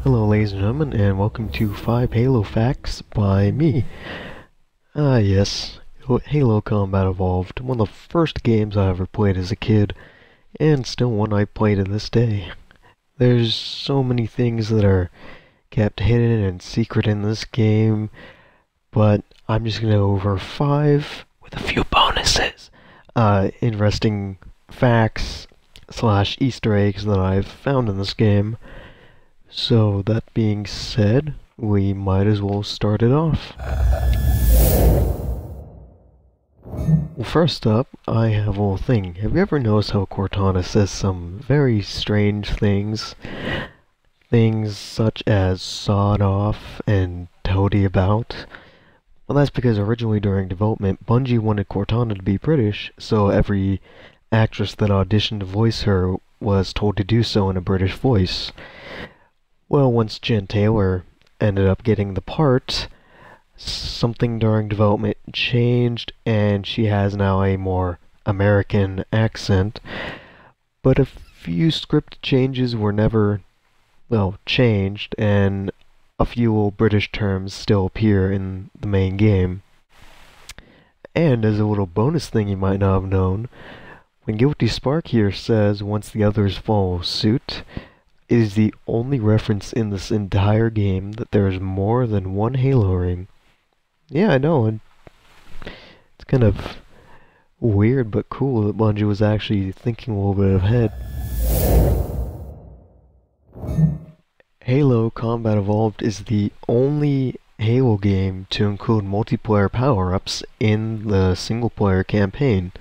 Hello ladies and gentlemen, and welcome to 5 Halo Facts by me. Yes, Halo Combat Evolved, one of the first games I ever played as a kid, and still one I play to this day. There's so many things that are kept hidden and secret in this game, but I'm just gonna go over 5 with a few bonuses. Interesting facts / Easter eggs that I've found in this game. So that being said, we might as well start it off. Well, first up, I have a little thing. Have you ever noticed how Cortana says some very strange things? Things such as sawed off and toady about? Well, that's because originally during development, Bungie wanted Cortana to be British, so every actress that auditioned to voice her was told to do so in a British voice. Well, once Jen Taylor ended up getting the part, something during development changed, and she has now a more American accent. But a few script changes were never, changed, and a few little British terms still appear in the main game. And as a little bonus thing you might not have known, when Guilty Spark here says once the others follow suit, it is the only reference in this entire game that there is more than one Halo ring. Yeah, I know, and it's kind of weird but cool that Bungie was actually thinking a little bit ahead. Halo Combat Evolved is the only Halo game to include multiplayer power-ups in the single-player campaign.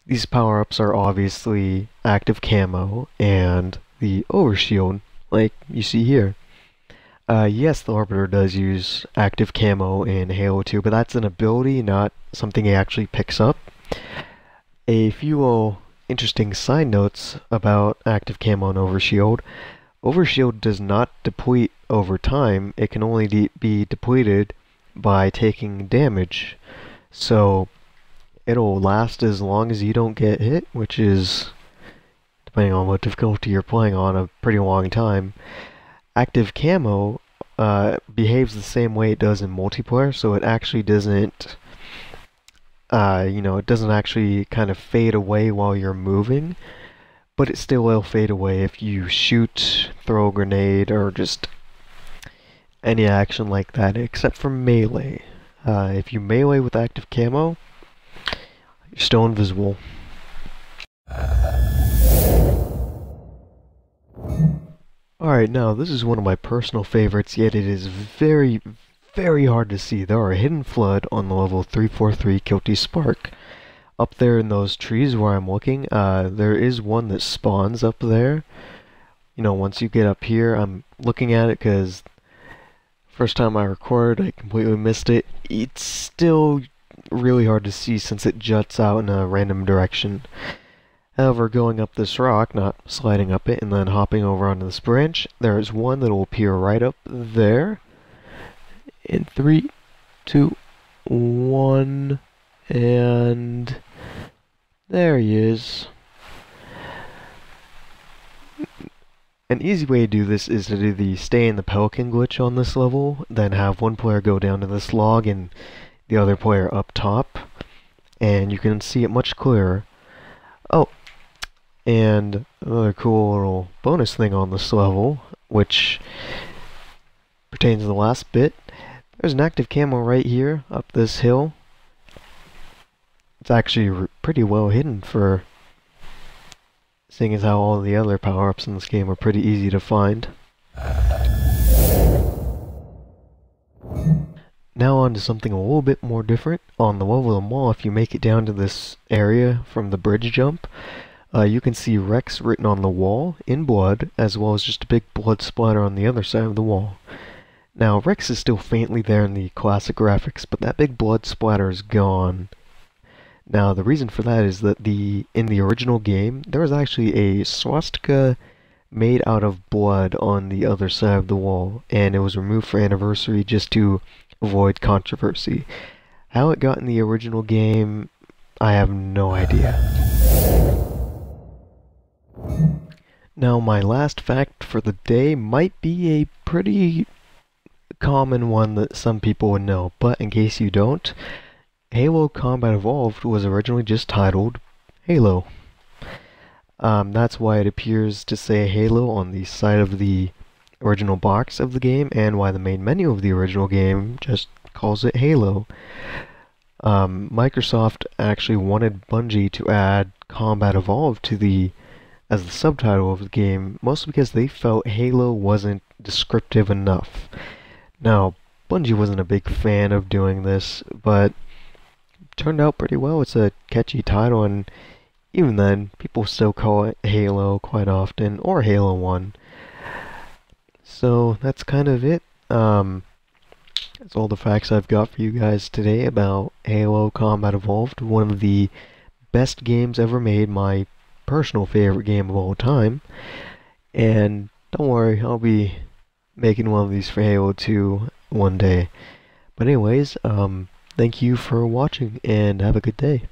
These power-ups are obviously active camo and the overshield, like you see here. Yes, the Arbiter does use active camo in Halo 2, but that's an ability, not something he actually picks up. A few interesting side notes about active camo and overshield. Overshield does not deplete over time, it can only be depleted by taking damage. So it'll last as long as you don't get hit, which is, depending on what difficulty you're playing on, a pretty long time. Active camo behaves the same way it does in multiplayer, so it actually doesn't, it doesn't actually kind of fade away while you're moving, but it still will fade away if you shoot, throw a grenade, or just any action like that, except for melee. If you melee with active camo, you're still invisible. Alright, now this is one of my personal favorites, yet it is very, very hard to see. There are a hidden flood on the level 343 Guilty Spark. Up there in those trees where I'm looking, there is one that spawns up there. Once you get up here, I'm looking at it because first time I recorded, I completely missed it. It's still really hard to see since it juts out in a random direction. However, going up this rock, not sliding up it, and then hopping over onto this branch, there is one that will appear right up there. In 3, 2, 1, and there he is. An easy way to do this is to do the stay in the pelican glitch on this level, then have one player go down to this log and the other player up top, and you can see it much clearer. Oh, and another cool little bonus thing on this level, which pertains to the last bit. There's an active camo right here, up this hill. It's actually pretty well hidden for seeing as how all the other power-ups in this game are pretty easy to find. Now on to something a little bit more different. On the level of the mall, if you make it down to this area from the bridge jump, you can see Rex written on the wall in blood, as well as just a big blood splatter on the other side of the wall. Now, Rex is still faintly there in the classic graphics, but that big blood splatter is gone. Now, the reason for that is that in the original game, there was actually a swastika made out of blood on the other side of the wall, and it was removed for Anniversary just to avoid controversy. How it got in the original game, I have no idea. Now, my last fact for the day might be a pretty common one that some people would know, but in case you don't, Halo Combat Evolved was originally just titled Halo. That's why it appears to say Halo on the side of the original box of the game, and why the main menu of the original game just calls it Halo. Microsoft actually wanted Bungie to add Combat Evolved as the subtitle of the game, mostly because they felt Halo wasn't descriptive enough. Now, Bungie wasn't a big fan of doing this, but it turned out pretty well. It's a catchy title, and even then, people still call it Halo quite often, or Halo 1. So that's kind of it. That's all the facts I've got for you guys today about Halo Combat Evolved, one of the best games ever made, my personal favorite game of all time. And don't worry, I'll be making one of these for Halo 2 one day. But anyways, thank you for watching and have a good day.